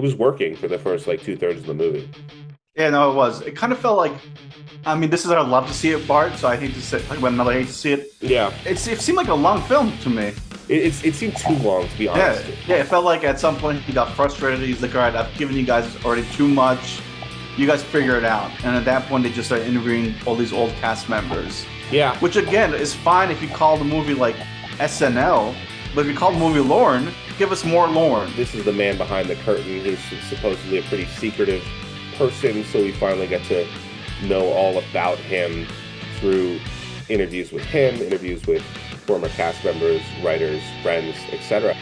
was working for the first like 2/3 of the movie. Yeah, no, it was. It kind of felt like, I mean, this is our love to see it part, so I hate to say, like, when another hate to see it. Yeah, It seemed like a long film to me. it seemed too long, to be Yeah, honest. yeah, it felt like at some point he got frustrated. He's like, all right, I've given you guys already too much. You guys figure it out. And at that point, they just started interviewing all these old cast members, Yeah, which again is fine if you call the movie like SNL, but if you call the movie Lorne, give us more Lorne. this is the man behind the curtain. He's supposedly a pretty secretive person, so we finally get to know all about him through interviews with him, interviews with former cast members, writers, friends, etc.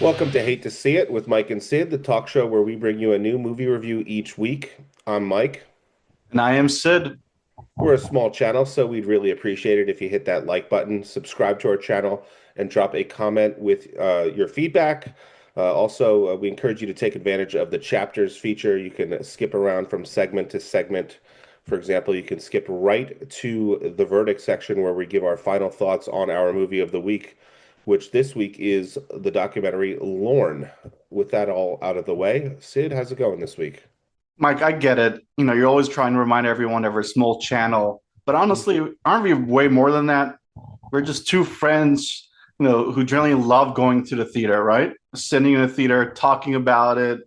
Welcome to Hate to See It with Mike and Sid, the talk show where we bring you a new movie review each week. I'm Mike. And I am Cid. We're a small channel, so we'd really appreciate it if you hit that like button, subscribe to our channel, and drop a comment with your feedback. Also, we encourage you to take advantage of the chapters feature. You can skip around from segment to segment. For example, you can skip right to the verdict section where we give our final thoughts on our movie of the week, which this week is the documentary Lorne. With that all out of the way, Sid, how's it going this week? Mike, I get it. You know, you're always trying to remind everyone of our small channel. But honestly, aren't we way more than that? We're just two friends, who generally love going to the theater, right? Sitting in the theater, talking about it,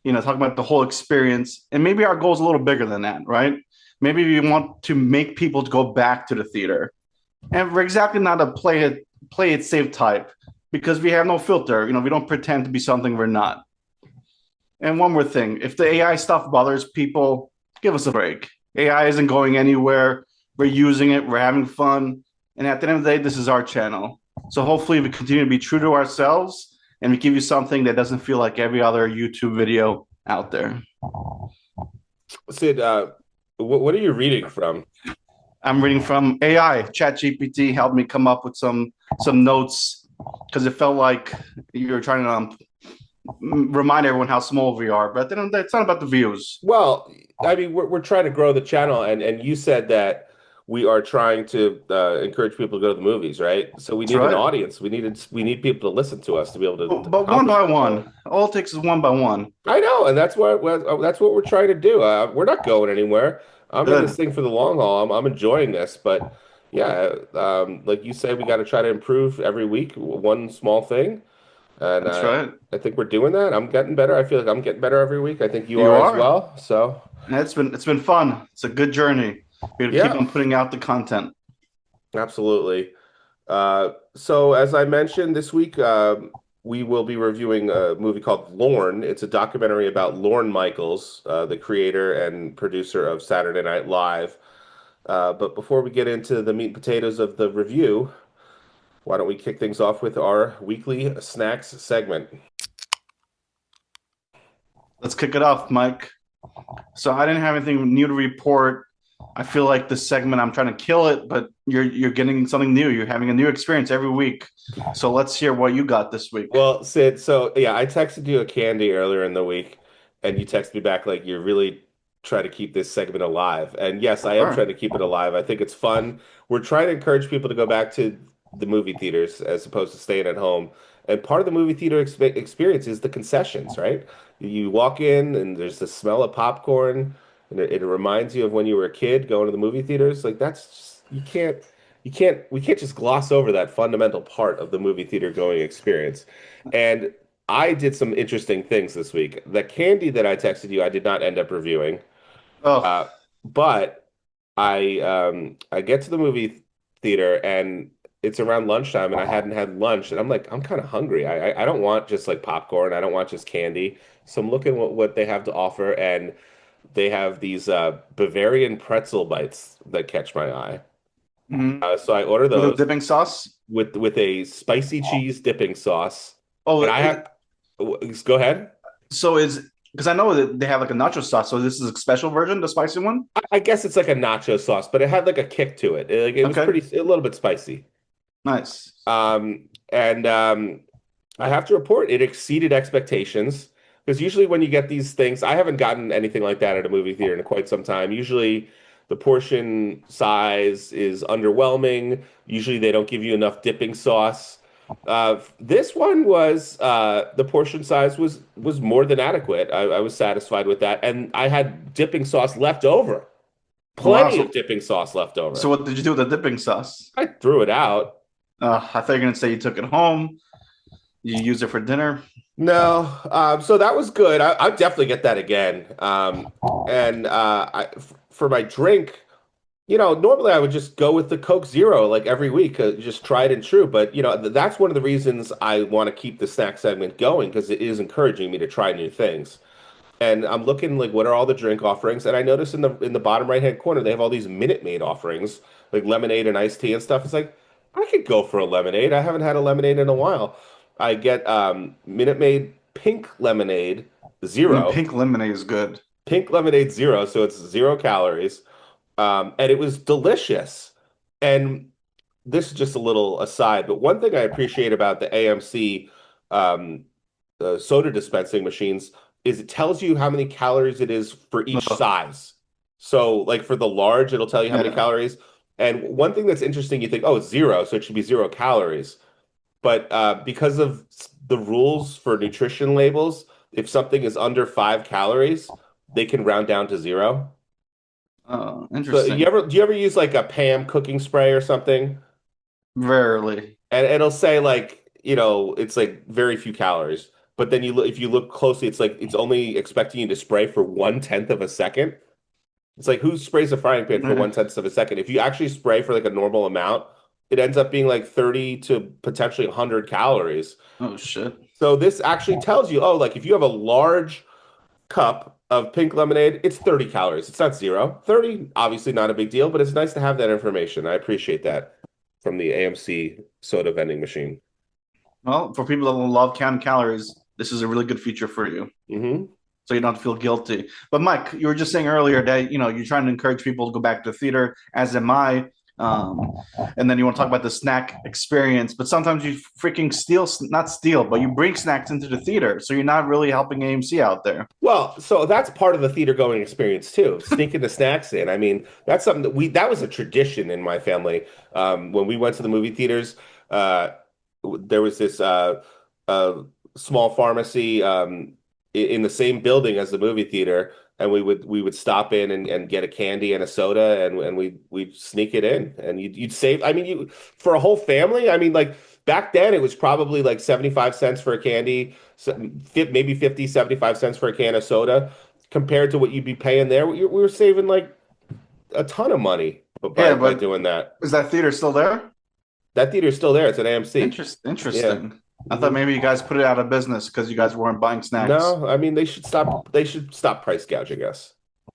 talking about the whole experience. And maybe our goal is a little bigger than that, right? Maybe we want to make people to go back to the theater. And we're exactly not a play it safe type because we have no filter. We don't pretend to be something we're not. And one more thing, if the AI stuff bothers people, give us a break. AI isn't going anywhere. We're using it, we're having fun. And at the end of the day, this is our channel. So hopefully we continue to be true to ourselves and we give you something that doesn't feel like every other YouTube video out there. Sid, what are you reading from? I'm reading from AI. ChatGPT helped me come up with some notes because it felt like you were trying to remind everyone how small we are. But then it's not about the views. Well, I mean, we're trying to grow the channel, and you said that we are trying to encourage people to go to the movies, right? So we That's need an right. audience. We need people to listen to us to be able to But one accomplish by that goal. one, all it takes is one by one. I know, and that's what we're trying to do. We're not going anywhere. I'm in this Good. thing for the long haul. I'm enjoying this, but yeah, like you said, we got to try to improve every week, one small thing. And That's right. I think we're doing that. I'm getting better. I feel like I'm getting better every week. I think you You are as are. well. So, And it's been fun. It's a good journey. We got to keep yeah, on putting out the content. absolutely. So, as I mentioned, this week we will be reviewing a movie called Lorne. It's a documentary about Lorne Michaels, the creator and producer of Saturday Night Live. But before we get into the meat and potatoes of the review, why don't we kick things off with our weekly snacks segment? Let's kick it off, Mike. So I didn't have anything new to report. I feel like this segment I'm trying to kill it, but you're getting something new. You're having a new experience every week. So let's hear what you got this week. Well, Sid, so yeah, I texted you a candy earlier in the week, and you texted me back like you're really trying to keep this segment alive. And yes, I am trying Sure. to keep it alive. I think it's fun. We're trying to encourage people to go back to the movie theaters as opposed to staying at home. And part of the movie theater experience is the concessions, right? You walk in and there's the smell of popcorn, and it reminds you of when you were a kid going to the movie theaters. Like that's just, we can't just gloss over that fundamental part of the movie theater going experience. And I did some interesting things this week. The candy that I texted you, I did not end up reviewing. Oh, Uh, but I get to the movie theater and it's around lunchtime and I hadn't had lunch and I'm like I'm kind of hungry. I don't want just like popcorn. I don't want just candy. So I'm looking what they have to offer and they have these Bavarian pretzel bites that catch my eye. mhm. So I order With a those dipping sauce. with a spicy cheese dipping sauce. Oh, And I have go ahead. so is because I know that they have like a nacho sauce. So this is a special version, the spicy one. I guess it's like a nacho sauce, but it had like a kick to it. Like it was Okay, pretty a little bit spicy. nice. And I have to report it exceeded expectations because usually when you get these things, I haven't gotten anything like that at a movie theater in quite some time. Usually the portion size is underwhelming. Usually they don't give you enough dipping sauce. This one was the portion size was more than adequate. I was satisfied with that, and I had dipping sauce left over, Wow. plenty of dipping sauce left So over. what did you do with the dipping sauce? I threw it out. I thought you were gonna say you took it home. You use it for dinner. No, so that was good. I'd definitely get that again. And for my drink, normally I would just go with the Coke Zero like every week, just tried and true. But that's one of the reasons I want to keep the snack segment going because it is encouraging me to try new things. And I'm looking like what are all the drink offerings, and I notice in the bottom right hand corner they have all these Minute Maid offerings like lemonade and iced tea and stuff. It's like I could go for a lemonade. I haven't had a lemonade in a while. I get Minute Maid pink lemonade zero, Pink lemonade is good. pink lemonade zero, so it's 0 calories, and it was delicious. And this is just a little aside, but one thing I appreciate about the AMC um, soda dispensing machines is it tells you how many calories it is for each Ugh. size. So, like for the large, it'll tell you how many Yeah. calories. And one thing that's interesting, you think, oh, it's zero, so it should be 0 calories. But because of the rules for nutrition labels, if something is under 5 calories, they can round down to zero. Oh, So interesting. do you ever use like a Pam cooking spray or something? Rarely. And it'll say like, it's like very few calories. But then if you look closely, it's like it's only expecting you to spray for 1/10 of a second. It's like who sprays a frying pan for Eh. 1/10 of a second? If you actually spray for like a normal amount, it ends up being like 30 to potentially 100 calories. Oh shit. So this actually tells you, oh, like if you have a large cup of pink lemonade, it's 30 calories. It's not zero. 30, obviously not a big deal, but it's nice to have that information. I appreciate that from the AMC soda vending machine. Well, for people that love counting calories, this is a really good feature for you. Hmm. So you don't have to feel guilty. But Mike, you were just saying earlier that you're trying to encourage people to go back to the theater, as am I. Um, and then you want to talk about the snack experience, but sometimes you freaking steal, not steal, but you bring snacks into the theater, so you're not really helping AMC out there. Well, so that's part of the theater going experience too, sneaking the snacks in. I mean, that's something that was a tradition in my family. When we went to the movie theaters, uh, there was this uh, small pharmacy in the same building as the movie theater, and we would stop in and get a candy and a soda, and we'd sneak it in, and you'd save. I mean, you for a whole family. I mean, like back then, it was probably like 75 cents for a candy, so maybe 50, 75 cents for a can of soda, compared to what you'd be paying there. We were saving like a ton of money Yeah, by but doing that. is that theater still there? That theater's still there. It's an AMC. Yeah. Interesting. I thought Hmm. maybe you guys put it out of business because you guys weren't buying snacks. No, I mean they should stop. They should stop price gouging us.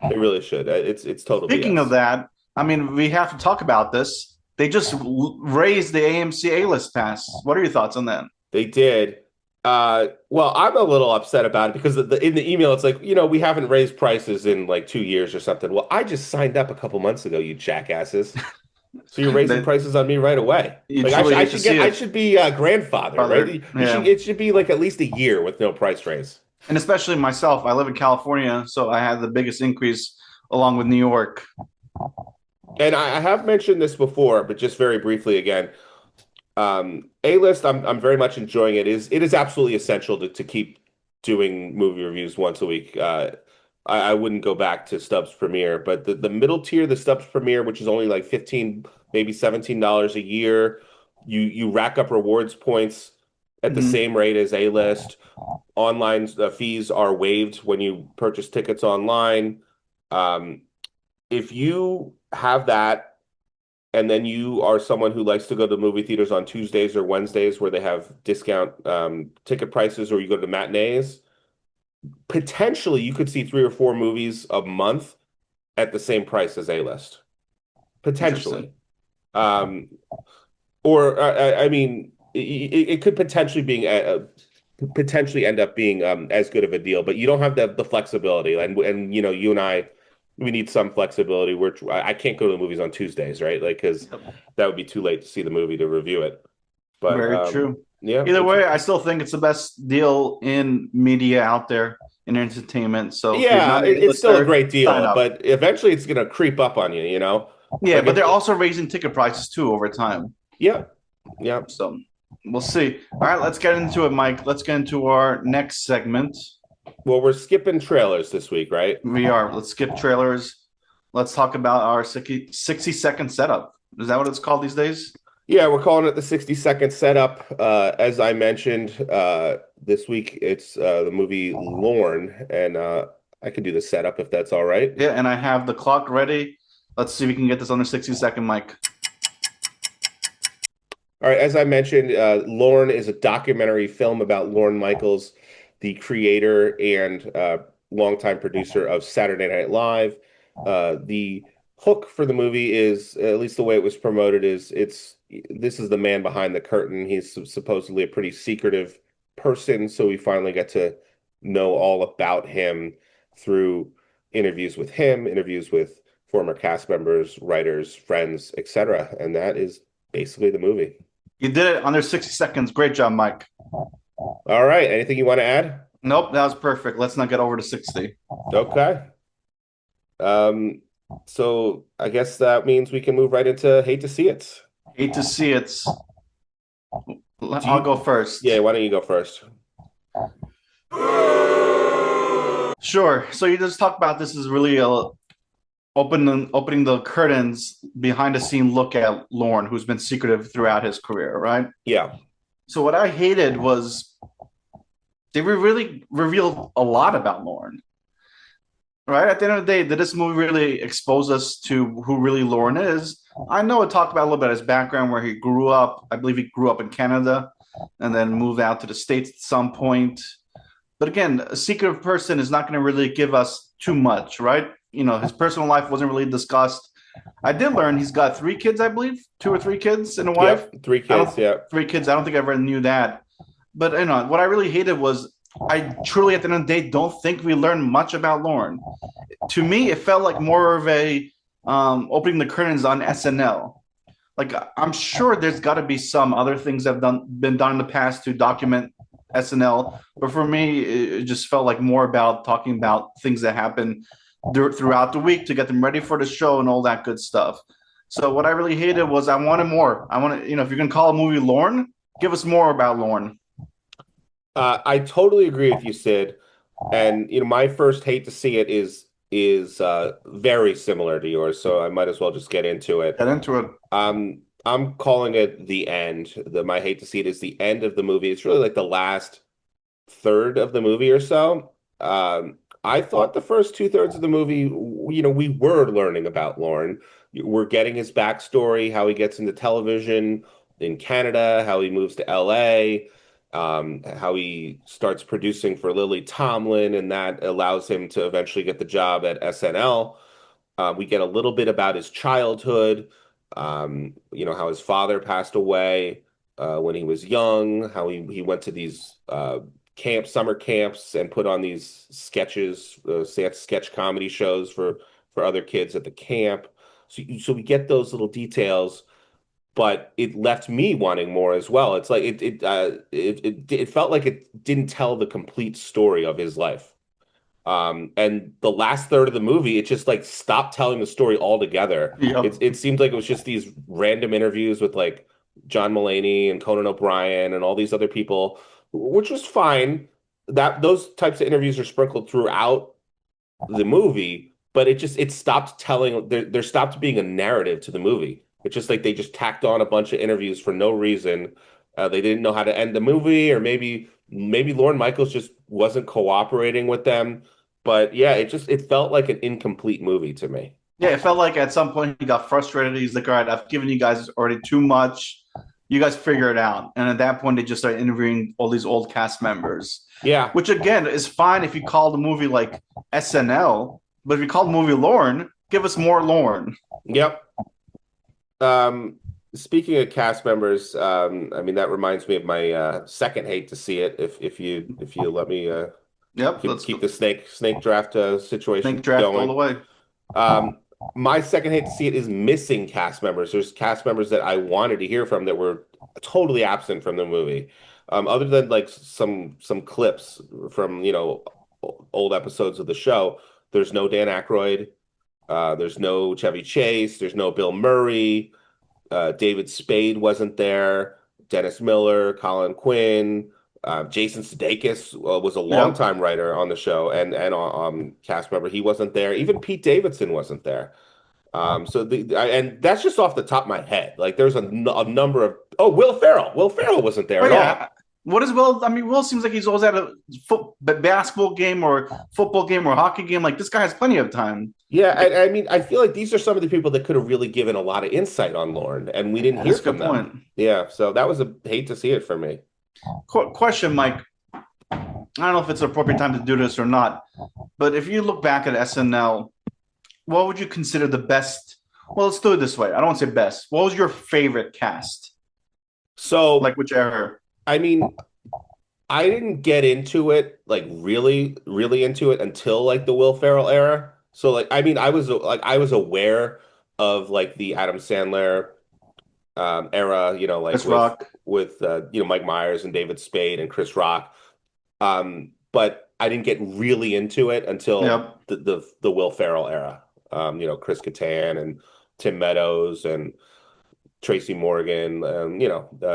They really should. It's total Speaking of BS. that, I mean, we have to talk about this. They just raised the AMC A-list pass. What are your thoughts on that? They did. Well, I'm a little upset about it because in the email it's like, we haven't raised prices in like 2 years or something. Well, I just signed up a couple months ago, you jackasses. So you're raising That prices on me right away. you Like truly hate to see I it, should be grandfather, brother. right? Yeah. It should be like at least a year with no price raise. And especially myself, I live in California, so I had the biggest increase along with New York. And I have mentioned this before, but just very briefly again. A-list, I'm very much enjoying it. It is absolutely essential to keep doing movie reviews once a week. I wouldn't go back to Stubbs Premiere, but the middle tier, the Stubbs Premiere, which is only like 15, maybe $17 a year, you rack up rewards points at the Mhm. same rate as A-list. Online fees are waived when you purchase tickets online. Um, if you have that and then you are someone who likes to go to movie theaters on Tuesdays or Wednesdays where they have discount ticket prices, or you go to matinees, potentially you could see 3 or 4 movies a month at the same price as A-list. Interesting. Potentially. Um, or I mean, it could potentially end up being as good of a deal, but you don't have the flexibility, and you and I, we need some flexibility. I can't go to the movies on Tuesdays, right? Like because that would be too late to see the movie to review it. But Very true. yeah, Either way, I still think it's the best deal in media out there in entertainment. So if you're yeah, not an it's still a A-lister, great sign deal, up. but eventually it's gonna creep up on you. Yeah, Like but they're also raising ticket prices too over time. yeah, yeah. So We'll see. All right, let's get into it, Mike. Let's get into our next segment. Well, we're skipping trailers this week, right? We are. Let's skip trailers. Let's talk about our 60-second setup. Is that what it's called these days? Yeah, we're calling it the 60-second setup. As I mentioned, this week it's the movie Lorne, and I can do the setup if that's all right. Yeah, and I have the clock ready. Let's see if we can get this under 60-second, Mike. All right, as I mentioned, Lorne is a documentary film about Lorne Michaels, the creator and longtime producer of Saturday Night Live. The hook for the movie is, at least the way it was promoted, is this is the man behind the curtain. He's supposedly a pretty secretive person, so we finally get to know all about him through interviews with him, interviews with former cast members, writers, friends, etc. And that is basically the movie. You did it under 60 seconds. Great job, Mike. All right. Anything you want to add? Nope, that was perfect. Let's not get over to 60. Okay. Um, so I guess that means we can move right into hate to see it. Hate to see it. Do I'll you? go first. Yeah, why don't you go first? Sure. So you just talked about this is really opening the curtains behind the scene look at Lorne, who's been secretive throughout his career, right? Yeah. So what I hated was they really revealed a lot about Lorne, right? At the end of the day, did this movie really expose us to who really Lorne is? I know it talked about a little bit of his background, where he grew up. I believe he grew up in Canada and then moved out to the States at some point. But again, a secretive person is not going to really give us too much, right? His personal life wasn't really discussed. I did learn he's got three kids, I believe, two or three kids and a wife. Yep. Three I kids. don't Yeah. Three kids. I don't think I ever knew that. But what I really hated was I truly, at the end of the day, don't think we learned much about Lorne. To me, it felt like more of a opening the curtains on SNL. Like I'm sure there's got to be some other things that have been done in the past to document SNL, but for me, it just felt like more about talking about things that happen throughout the week to get them ready for the show and all that good stuff. So what I really hated was I wanted more. I wanted, if you're gonna call a movie Lorne, give us more about Lorne. I totally agree with you, Sid. And my first hate to see it is very similar to yours, so I might as well just get into it. Get into it. I'm calling it the end. My hate to see it is the end of the movie. It's really like the last third of the movie or so. I thought the first two-thirds of the movie, we were learning about Lorne. We're getting his backstory, how he gets into television in Canada, how he moves to LA, how he starts producing for Lily Tomlin, and that allows him to eventually get the job at SNL. We get a little bit about his childhood, how his father passed away when he was young, how he went to these summer camps, and put on these sketches, sketch comedy shows for other kids at the camp. So we get those little details, but it left me wanting more as well. It's like it felt like it didn't tell the complete story of his life. And the last third of the movie, it just like stopped telling the story altogether. Yep. It seemed like it was just these random interviews with like John Mulaney and Conan O'Brien and all these other people, which was fine. That those types of interviews are sprinkled throughout the movie, but it stopped telling there stopped being a narrative to the movie. It's just like they just tacked on a bunch of interviews for no reason. They didn't know how to end the movie, or maybe Lorne Michaels just wasn't cooperating with them. But yeah, it felt like an incomplete movie to me. Yeah, it felt like at some point he got frustrated. He's like, all right, I've given you guys already too much. You guys figure it out. And at that point, they just started interviewing all these old cast members, Yeah. which again is fine if you call the movie like SNL, but if you call the movie Lorne, give us more Lorne. Yep. Um, Speaking of cast members, I mean that reminds me of my second hate to see it. If you let me Yep, let's keep go. the snake draft Snake situation draft all the going. way. Um, my second hate to see it is missing cast members. There's cast members that I wanted to hear from that were totally absent from the movie. Other than like some clips from old episodes of the show. There's no Dan Aykroyd. There's no Chevy Chase. There's no Bill Murray. David Spade wasn't there. Dennis Miller, Colin Quinn, Jason Sudeikis was a Yep. longtime writer on the show and cast member. He wasn't there. Even Pete Davidson wasn't there. And that's just off the top of my head. Like there's a number of Will Ferrell. Will Ferrell wasn't there Oh at all. yeah. What is Will? I mean, Will seems like he's always at a basketball game or football game or hockey game. Like this guy has plenty of time. Yeah, I mean, I feel like these are some of the people that could have really given a lot of insight on Lorne, and we didn't hear That's a good from them. point. Yeah, so that was a hate to see it for me. Question, Mike. I don't know if it's an appropriate time to do this or not, but if you look back at SNL, what would you consider the best? Well, let's do it this way. I don't want to say best. What was your favorite cast? So, Like which era? I mean, I didn't get into it like really, really into it until like the Will Ferrell era. So, like, I mean, I was aware of like the Adam Sandler era, like Chris Rock. with Mike Myers and David Spade and Chris Rock. But I didn't get really into it until Yep. the Will Ferrell era. Chris Kattan and Tim Meadows and Tracy Morgan,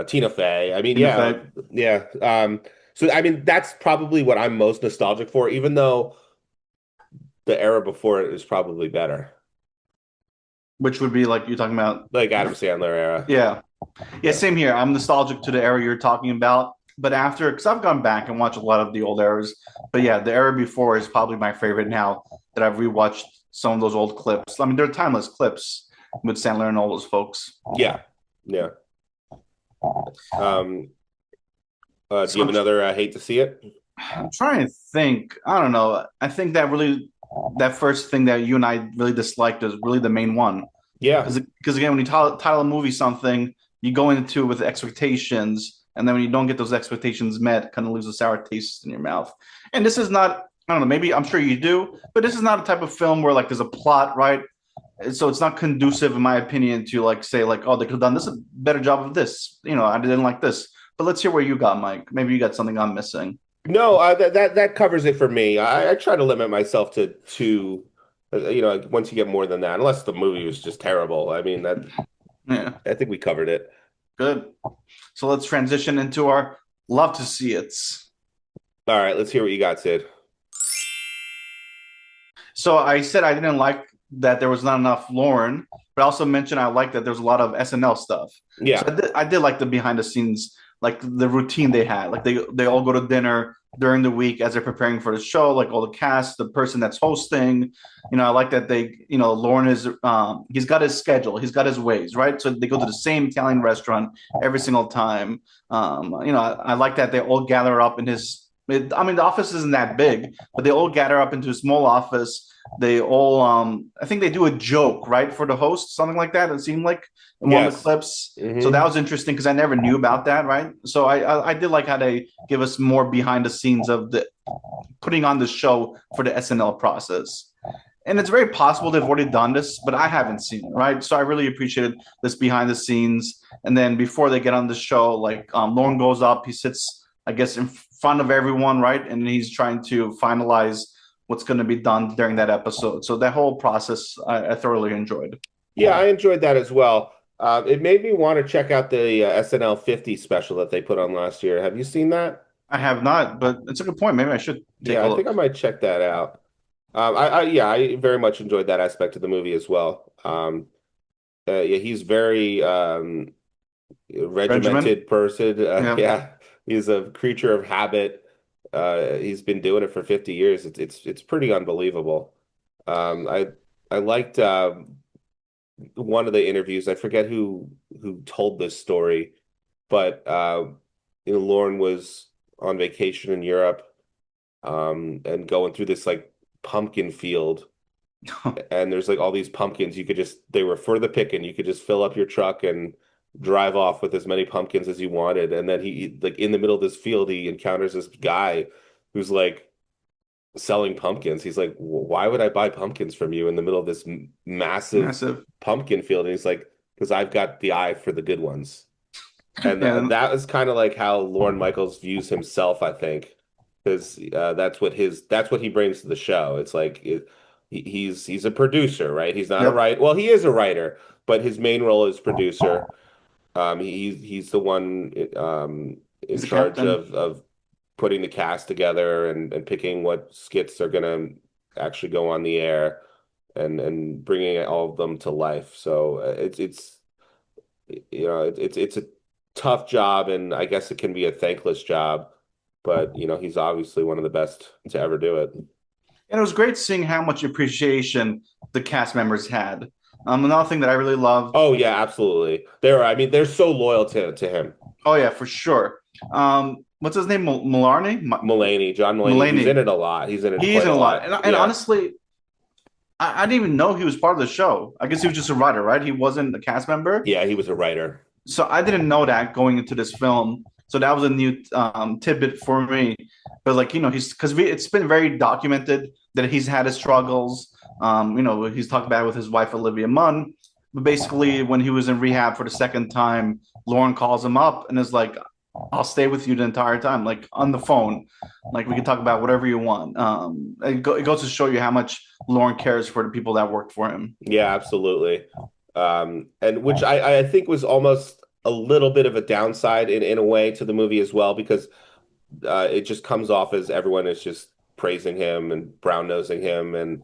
Tina Fey. I mean, In yeah, effect, yeah. So I mean, that's probably what I'm most nostalgic for, even though the era before it is probably better, which would be like you're talking about. like Adam Sandler era. Yeah. Yeah, Yeah, same here. I'm nostalgic to the era you're talking about. But after, because I've gone back and watched a lot of the old eras. But yeah, the era before is probably my favorite now that I've rewatched some of those old clips. I mean, they're timeless clips with Sandler and all those folks. yeah, yeah. Um, do So you have another hate to see it? I'm trying to think. I don't know. I think that first thing that you and I really disliked is really the main one. Yeah, Because again, when you title a movie something, you go into it with expectations, and then when you don't get those expectations met, it kind of leaves a sour taste in your mouth. And this is not, I don't know, maybe I'm sure you do, but this is not a type of film where like there's a plot, right? So it's not conducive, in my opinion, to like say like, oh, they could have done this a better job of this. I didn't like this. But let's hear where you got, Mike. Maybe you got something I'm missing. no, that covers it for me. I try to limit myself to once you get more than that, unless the movie was just terrible. I mean, that Yeah, I think we covered it. good. So let's transition into our love to see it. All right, let's hear what you got, Sid. So I said I didn't like that there was not enough Lauren, but I also mentioned I like that there's a lot of SNL stuff. So Yeah, I did like the behind the scenes, like the routine they had. Like they all go to dinner during the week as they're preparing for the show, like all the cast, the person that's hosting. I like that Lauren is he's got his schedule, he's got his ways, right? So they go to the same Italian restaurant every single time. I like that they all gather up in his I mean, the office isn't that big, but they all gather up into a small office. They all, I think they do a joke, right, for the host, something like that. It seemed like in one of the yes. clips. So that Hmm. was interesting because I never knew about that, right? So I did like how they give us more behind the scenes of the putting on the show for the SNL process. And it's very possible they've already done this, but I haven't seen it, right? So I really appreciated this behind the scenes. And then before they get on the show, like Lauren goes up, he sits, I guess, in front of everyone, right? And he's trying to finalize what's going to be done during that episode. So that whole process I thoroughly enjoyed. Yeah, I enjoyed that as well. It made me want to check out the SNL 50 special that they put on last year. Have you seen that? I have not, but it's a good point. Maybe I should take Yeah, a I think I look. might check that out. I very much enjoyed that aspect of the movie as well. Yeah, he's very Regiment? regimented person. Yeah. Yeah, he's a creature of habit. He's been doing it for 50 years. It's pretty unbelievable. I liked one of the interviews. I forget who told this story, but Lauren was on vacation in Europe, and going through this like pumpkin field, and there's like all these pumpkins. They were for the picking. You could just fill up your truck and drive off with as many pumpkins as you wanted. And then like in the middle of this field, he encounters this guy who's like selling pumpkins. He's like, "Why would I buy pumpkins from you in the middle of this massive Massive. pumpkin field?" And he's like, "Because I've got the eye for the good ones." And Yeah. that is kind of like how Lorne Michaels views himself, I think, because that's what he brings to the show. It's like he's a producer, right? He's not a Yep. writer. Well, he is a writer, but his main role is producer. He's the one in He's the charge captain. of putting the cast together and picking what skits are gonna actually go on the air and bringing all of them to life. So it's a tough job, and I guess it can be a thankless job, but he's obviously one of the best to ever do it. And it was great seeing how much appreciation the cast members had. Another thing that I really loved. Oh yeah, absolutely. I mean, they're so loyal to him. Oh yeah, for sure. What's his name? Malarney? John Mulaney, he's in Mulaney. it a lot. He's in it He's quite in a a lot, lot. and Yeah. honestly, I didn't even know he was part of the show. I guess he was just a writer, right? He wasn't a cast member. Yeah, he was a writer. So I didn't know that going into this film. So that was a new tidbit for me. But like he's because it's been very documented that he's had his struggles. He's talked about it with his wife Olivia Munn. But basically, when he was in rehab for the second time, Lorne calls him up and is like, "I'll stay with you the entire time, like on the phone. Like we can talk about whatever you want." It goes to show you how much Lorne cares for the people that worked for him. Yeah, absolutely. And which I think was almost a little bit of a downside in a way to the movie as well, because it just comes off as everyone is just praising him and brown nosing him, and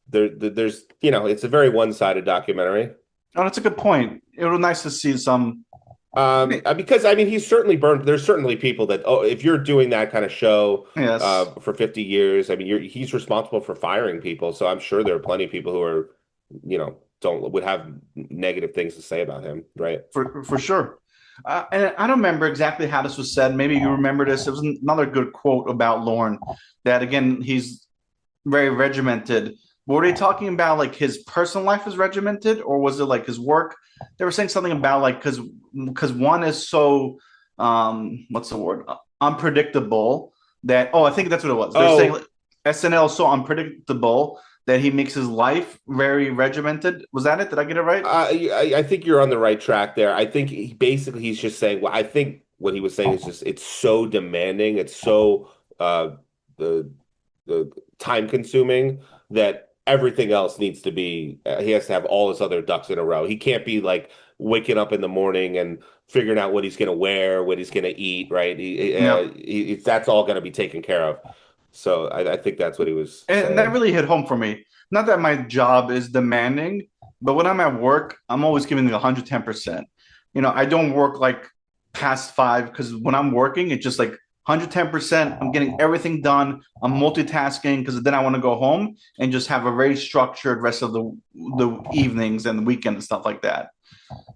there's it's a very one-sided documentary. Oh, that's a good point. It was nice to see some. Because I mean, he's certainly burned. There's certainly people that, oh, if you're doing that kind of show Yes, for 50 years, I mean, he's responsible for firing people. So I'm sure there are plenty of people who are, don't would have negative things to say about him, right? for sure. And I don't remember exactly how this was said. Maybe you remember this. It was another good quote about Lorne that again he's very regimented. Were they talking about like his personal life is regimented, or was it like his work? They were saying something about like because one is so what's the word, unpredictable that I think that's what it was. They're saying Oh, like, SNL is so unpredictable that he makes his life very regimented. Was that it? Did I get it right? I think you're on the right track there. I think he's just saying, well, I think what he was saying is just it's so demanding, it's so the time consuming that everything else needs to be he has to have all his other ducks in a row. He can't be like waking up in the morning and figuring out what he's going to wear, what he's going to eat, right? Yeah. That's all going to be taken care of. So I think that's what he was And that saying. really hit home for me. Not that my job is demanding, but when I'm at work, I'm always giving the 110%. I don't work like past five because when I'm working, it's just like 110%. I'm getting everything done. I'm multitasking because then I want to go home and just have a very structured rest of the evenings and the weekend and stuff like that.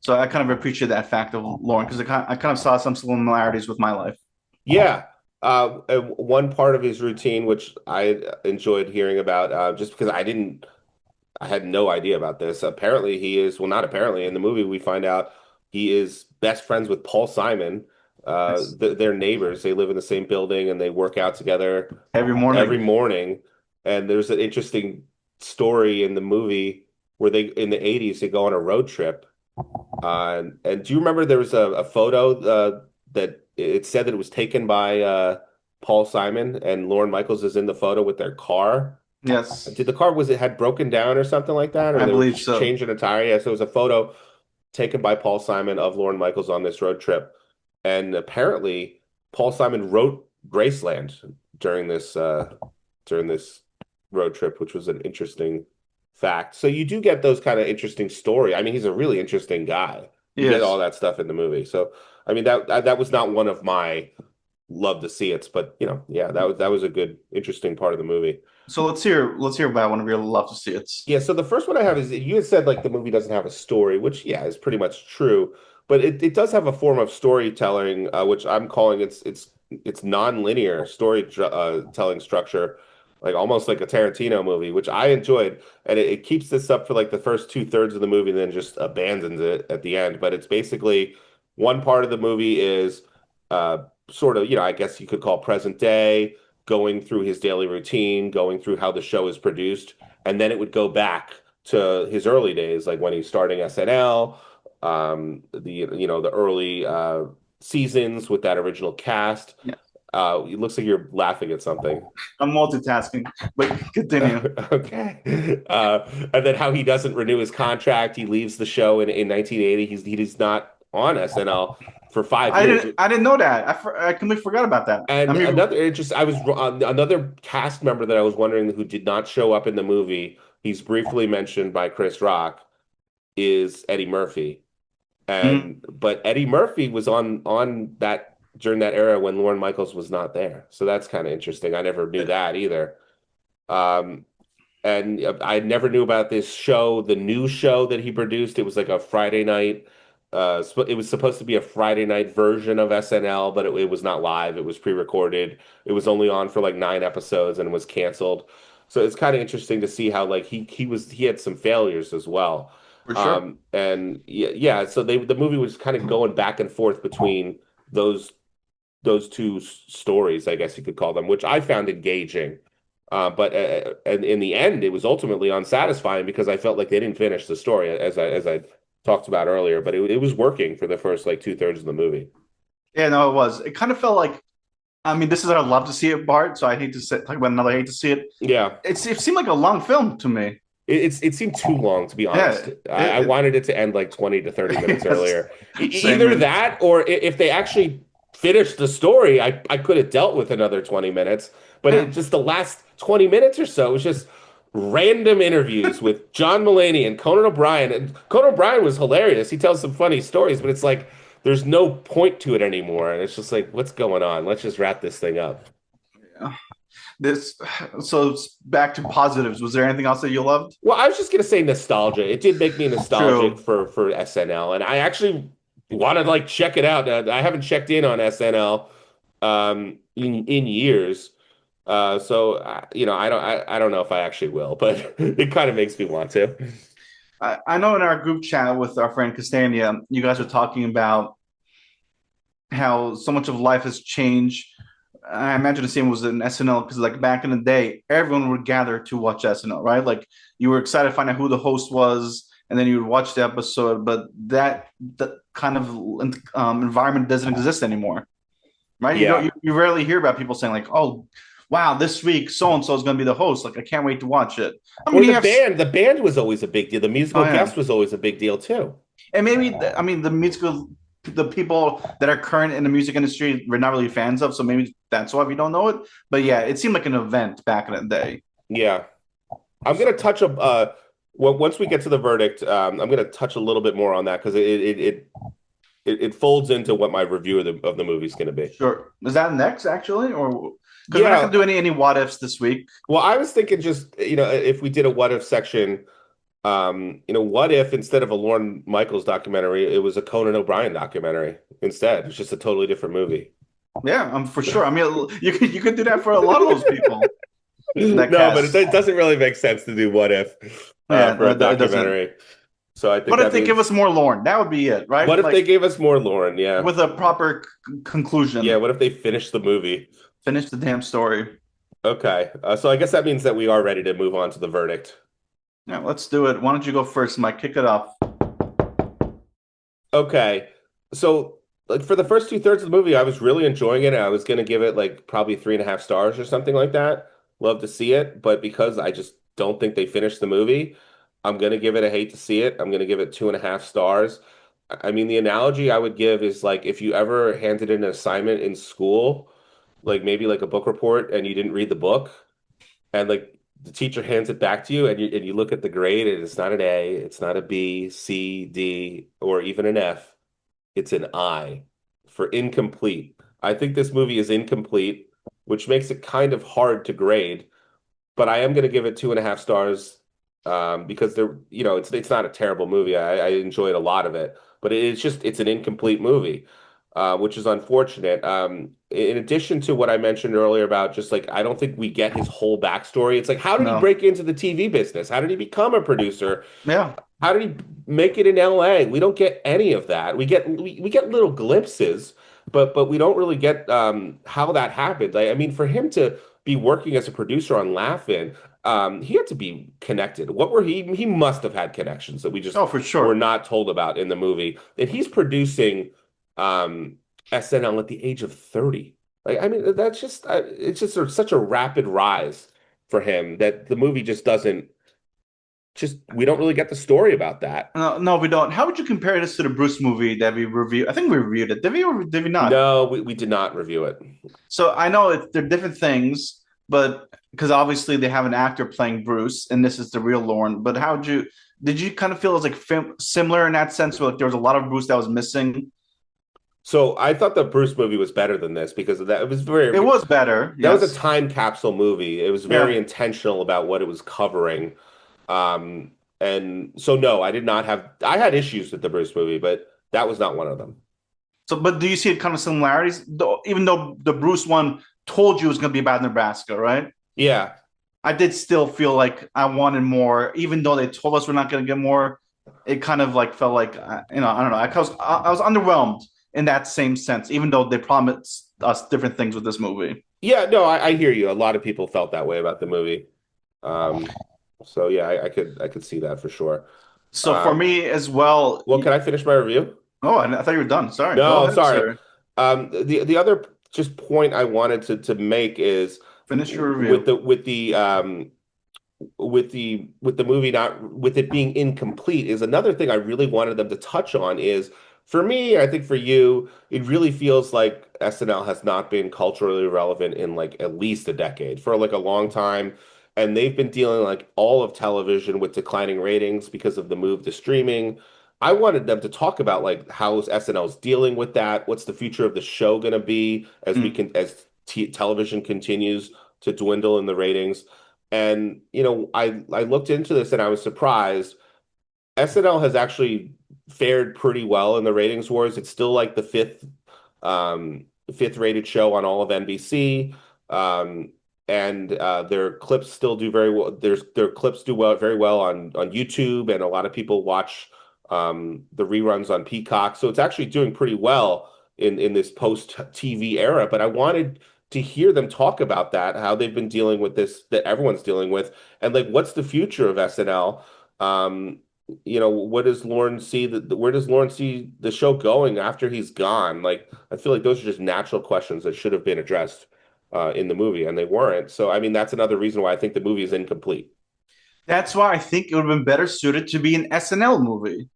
So I kind of appreciate that fact of Lauren because I kind of saw some similarities with my life. Yeah. And one part of his routine, which I enjoyed hearing about, just because I had no idea about this. Apparently, he is, well, not apparently, in the movie, we find out he is best friends with Paul Simon. Yes. They're neighbors. They live in the same building and they work out together Every every morning. morning. And there's an interesting story in the movie where in the 80s, they go on a road trip. And do you remember there was a photo that it said that it was taken by Paul Simon and Lorne Michaels is in the photo with their car? Yes, Did the car was it had broken down or something like that, or I they were believe so. changing a tire? Yeah, so it was a photo taken by Paul Simon of Lorne Michaels on this road trip, and apparently Paul Simon wrote Graceland during this road trip, which was an interesting fact. So you do get those kind of interesting story. I mean, he's a really interesting guy. You get all Yes. that stuff in the movie. So I mean that was not one of my love to see it, but yeah, that was a good, interesting part of the movie. So let's hear about one of your love to see it. Yeah, so the first one I have is you had said like the movie doesn't have a story, which yeah is pretty much true, but it does have a form of storytelling, which I'm calling it's non-linear telling structure, like almost like a Tarantino movie, which I enjoyed, and it keeps this up for like the first two-thirds of the movie, and then just abandons it at the end. But it's basically one part of the movie is uh, sort of I guess you could call present day, going through his daily routine, going through how the show is produced, and then it would go back to his early days, like when he's starting SNL, the early seasons with that original cast. Yeah, It looks like you're laughing at something. I'm multitasking, but continue. Okay. And then how he doesn't renew his contract. He leaves the show in 1980. He's not on SNL for 5 years. I didn't know that. I completely forgot about that. I And mean, another, it just I was another cast member that I was wondering who did not show up in the movie. He's briefly mentioned by Chris Rock is Eddie Murphy. mm, And but Eddie Murphy was on that during that era when Lorne Michaels was not there. So that's kind of interesting. I never knew that either. Um, and I never knew about this show, the new show that he produced. It was like a Friday night. It was supposed to be a Friday night version of SNL, but it was not live. It was pre-recorded. It was only on for like 9 episodes and was canceled. So it's kind of interesting to see how like he had some failures as well. for sure. And yeah, yeah, so the movie was kind of going back and forth between those those two stories, I guess you could call them, which I found engaging. But and in the end, it was ultimately unsatisfying because I felt like they didn't finish the story, as I talked about earlier. But it was working for the first like 2/3 of the movie. Yeah, no, it was. It kind of felt like, I mean, this is our love to see it part, so I hate to say, talk about another hate to see it. Yeah, It seemed like a long film to me. it seemed too long, to be honest. Yeah, I wanted it to end like 20 to 30 minutes yes, earlier. same Either here. that, or if they actually finished the story, I could have dealt with another 20 minutes. But it Yeah, just the last 20 minutes or so was just random interviews with John Mulaney and Conan O'Brien. And Conan O'Brien was hilarious. He tells some funny stories, but it's like there's no point to it anymore. And it's just like, what's going on? Let's just wrap this thing up. yeah. This. So back to positives. Was there anything else that you loved? Well, I was just gonna say nostalgia. It did make me nostalgic True. for SNL, and I actually want to like check it out. I haven't checked in on SNL in years, so I don't know if I actually will, but it kind of makes me want to. I know in our group chat with our friend Castania, you guys were talking about how so much of life has changed. I imagine the same was in SNL because, like, back in the day, everyone would gather to watch SNL, right? Like, you were excited to find out who the host was, and then you would watch the episode. But that kind of environment doesn't exist anymore, right? You don't Yeah. you rarely hear about people saying like, "Oh, wow, this week so and so is going to be the host. Like, I can't wait to watch it." I mean, Or you have, the band was always a big deal. The oh musical yeah, guest was always a big deal too. and maybe I mean the people that are current in the music industry we're not really fans of, so maybe that's why we don't know it. But yeah, it seemed like an event back in the day. Yeah. I'm gonna touch once we get to the verdict, I'm gonna touch a little bit more on that because it folds into what my review of the movie is gonna be. Sure, is that next actually, or because we're not Yeah. gonna do any what ifs this week? Well, I was thinking just, if we did a what if section, what if instead of a Lorne Michaels documentary, it was a Conan O'Brien documentary instead? It's just a totally different movie. Yeah, I'm for sure. I mean, you could do that for a lot of those people that No, but cast. it doesn't really make sense to do what if Yeah, for no, a it doesn't. documentary. So I think What if that they give means us more Lorne? That would be it, right? what if Like they gave us more Lauren? Yeah. with a proper Yeah, conclusion. what if they finished the movie? Finish the damn story. Okay. So I guess that means that we are ready to move on to the verdict. Yeah, let's do it. Why don't you go first, Mike? Kick it off. Okay. So like for the first 2/3 of the movie, I was really enjoying it. I was gonna give it like probably 3.5 stars or something like that. Love to see it, but because I just don't think they finished the movie, I'm gonna give it a hate to see it. I'm gonna give it 2.5 stars. I mean, the analogy I would give is like if you ever handed in an assignment in school, like maybe like a book report, and you didn't read the book, and like the teacher hands it back to you, and you look at the grade, and it's not an A, it's not a B, C, D, or even an F. It's an I for incomplete. I think this movie is incomplete, which makes it kind of hard to grade, but I am going to give it 2.5 stars because it's not a terrible movie. I enjoyed a lot of it, but it's an incomplete movie, which is unfortunate. In addition to what I mentioned earlier about just like I don't think we get his whole backstory. It's like how did he No. break into the TV business? How did he become a producer? Yeah. How did he make it in LA? We don't get any of that. We get little glimpses, but we don't really get how that happened. Like, I mean, for him to be working as a producer on Laugh-In, he had to be connected. What were he must have had connections that we just Oh, for were sure. not told about in the movie. And he's producing SNL at the age of 30. Like, I mean, that's just it's just such a rapid rise for him that the movie just doesn't just we don't really get the story about that. No, no, we don't. How would you compare this to the Bruce movie that we reviewed? I think we reviewed it. Did we or did we not? No, we did not review it. So I know they're different things, but because obviously they have an actor playing Bruce, and this is the real Lorne. But how did you kind of feel it was like similar in that sense, where like there was a lot of Bruce that was missing? So I thought the Bruce movie was better than this because of that. It was It was better, that was a yes. time capsule movie. It was very Yeah. intentional about what it was covering. Um, and so no, I did not have I had issues with the Bruce movie, but that was not one of them. So, but do you see kind of similarities? Though, even though the Bruce one told you it was going to be about Nebraska, right? Yeah. I did still feel like I wanted more, even though they told us we're not going to get more. It kind of like felt like I don't know. I was underwhelmed in that same sense, even though they promised us different things with this movie. Yeah, no, I hear you. A lot of people felt that way about the movie. Um, so yeah, I could see that for sure. So for Um, me as well. well, can I finish my review? Oh, I thought you were done. Sorry. Go No, ahead, sorry. sir. The other just point I wanted to make is Finish your review. with the movie not with it being incomplete is another thing I really wanted them to touch on is for me, I think for you, it really feels like SNL has not been culturally relevant in like at least a decade for like a long time. And they've been dealing like all of television with declining ratings because of the move to streaming. I wanted them to talk about like how SNL's dealing with that. What's the future of the show going to be as we Mm. can as t television continues to dwindle in the ratings. And I looked into this and I was surprised. SNL has actually fared pretty well in the ratings wars. It's still like the fifth rated show on all of NBC. Um, and their clips still do very well. Their clips do very well on YouTube, and a lot of people watch the reruns on Peacock. So it's actually doing pretty well in this post TV era. But I wanted to hear them talk about that, how they've been dealing with this, that everyone's dealing with, and like what's the future of SNL? Um, what does Lorne see where does Lorne see the show going after he's gone? Like, I feel like those are just natural questions that should have been addressed in the movie, and they weren't. So, I mean, that's another reason why I think the movie is incomplete. That's why I think it would have been better suited to be an SNL movie,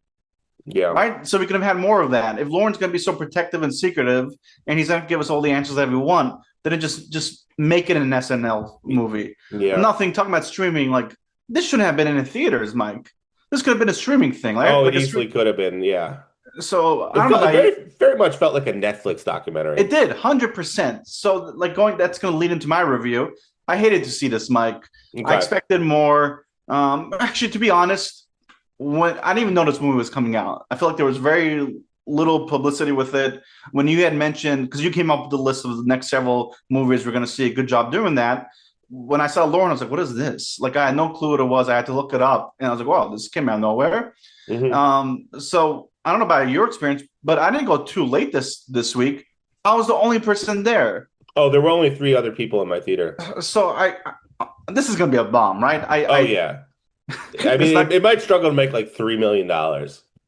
Yeah. right? So we could have had more of that. If Lauren's going to be so protective and secretive, and he's going to give us all the answers that we want, then it just make it an SNL movie. Yeah. Nothing talking about streaming. Like this shouldn't have been in the theaters, Mike. This could have been a streaming thing, right? Oh, it Like a easily stream. could have been. Yeah. So I It don't know felt it about you. very much felt like a Netflix It documentary. did 100%. So like going, that's going to lead into my review. I hated to see this, Mike. I Okay. expected more. Actually, to be honest, when I didn't even know this movie was coming out, I feel like there was very little publicity with it. When you had mentioned, because you came up with the list of the next several movies we're going to see, a good job doing that. When I saw Lauren, I was like, "What is this?" Like I had no clue what it was. I had to look it up, and I was like, "Wow, this came out of nowhere." Hmm. So I don't know about your experience, but I didn't go too late this week. I was the only person there, Oh, there were only three other people in my theater. so this is gonna be a bomb, right? Oh yeah. I It's mean, like it might struggle to make like $3 million.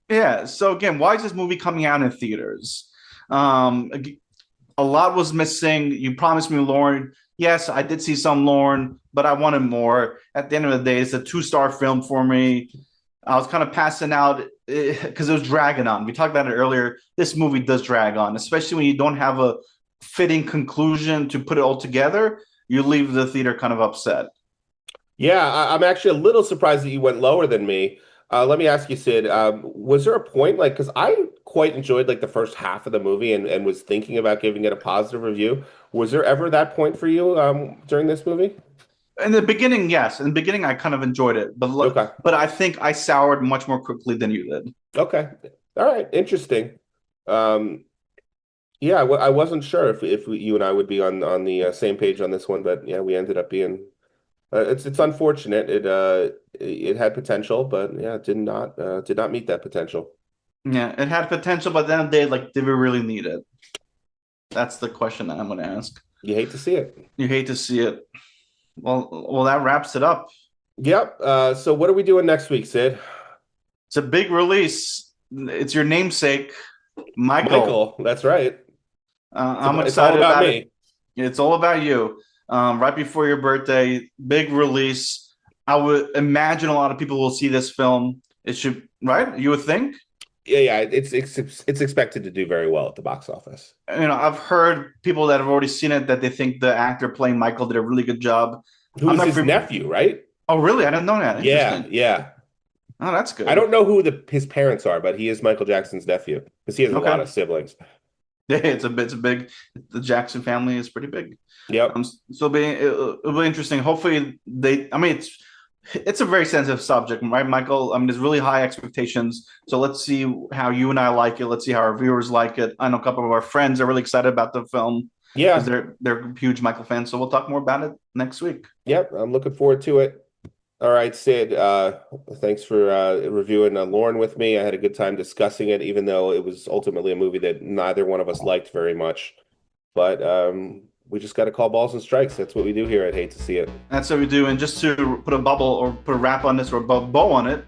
yeah. So again, why is this movie coming out in theaters? Um, a lot was missing. You promised me Lauren. Yes, I did see some Lauren, but I wanted more. At the end of the day, it's a two-star film for me. I was kind of passing out because it was dragging on. We talked about it earlier. This movie does drag on, especially when you don't have a fitting conclusion to put it all together. You leave the theater kind of upset. Yeah, I'm actually a little surprised that you went lower than me. Let me ask you, Sid, was there a point like because I quite enjoyed like the first half of the movie and was thinking about giving it a positive review. Was there ever that point for you during this movie? In the beginning, yes. In the beginning, I kind of enjoyed it, Okay. but I think I soured much more quickly than you did. Okay. All right. Interesting. Um, yeah, I wasn't sure if you and I would be on the same page on this one, but yeah, we ended up being. It's unfortunate. It had potential, but yeah, it did not meet that potential. Yeah, it had potential, but then they like, did we really need it? That's the question that I'm going to ask. You hate to see it. You hate to see it. Well, that wraps it up. Yep. So what are we doing next week, Sid? It's a big release. It's your namesake, Michael. Michael. That's right. I'm It's all excited about about it. me. It's all about you. Right before your birthday, big release. I would imagine a lot of people will see this film. It should, right? You would think. Yeah, yeah, it's expected to do very well at the box office. I've heard people that have already seen it that they think the actor playing Michael did a really good job. Who I'm is not. his nephew, right? Oh, really? I didn't know that. Yeah, Interesting. yeah. Oh, that's I good. don't know who his parents are, but he is Michael Jackson's nephew because he has a lot Okay. of siblings. Yeah, it's a big. The Jackson family is pretty big. Yep. So it'll be interesting. Hopefully they. I mean, it's a very sensitive subject, right, Michael? I mean, there's really high expectations. So let's see how you and I like it. Let's see how our viewers like it. I know a couple of our friends are really excited about the film because Yeah. they're huge Michael fans. So we'll talk more about it next week. Yep. I'm looking forward to it. All right, Sid. Thanks for reviewing Lorne with me. I had a good time discussing it, even though it was ultimately a movie that neither one of us liked very much. But we just got to call balls and strikes. That's what we do here. I'd hate to see it. That's what we do. And just to put a bubble or put a wrap on this or a bow on it,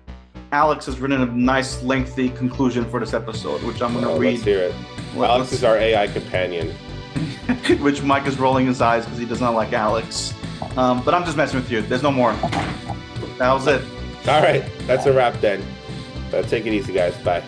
Alex has written a nice, lengthy conclusion for this episode, which I'm going to read. Let's hear it. Alex is our AI companion. Which Mike is rolling his eyes because he does not like Alex. But I'm just messing with you. There's no more. That was it. All right. That's a wrap then. Take it easy, guys. Bye.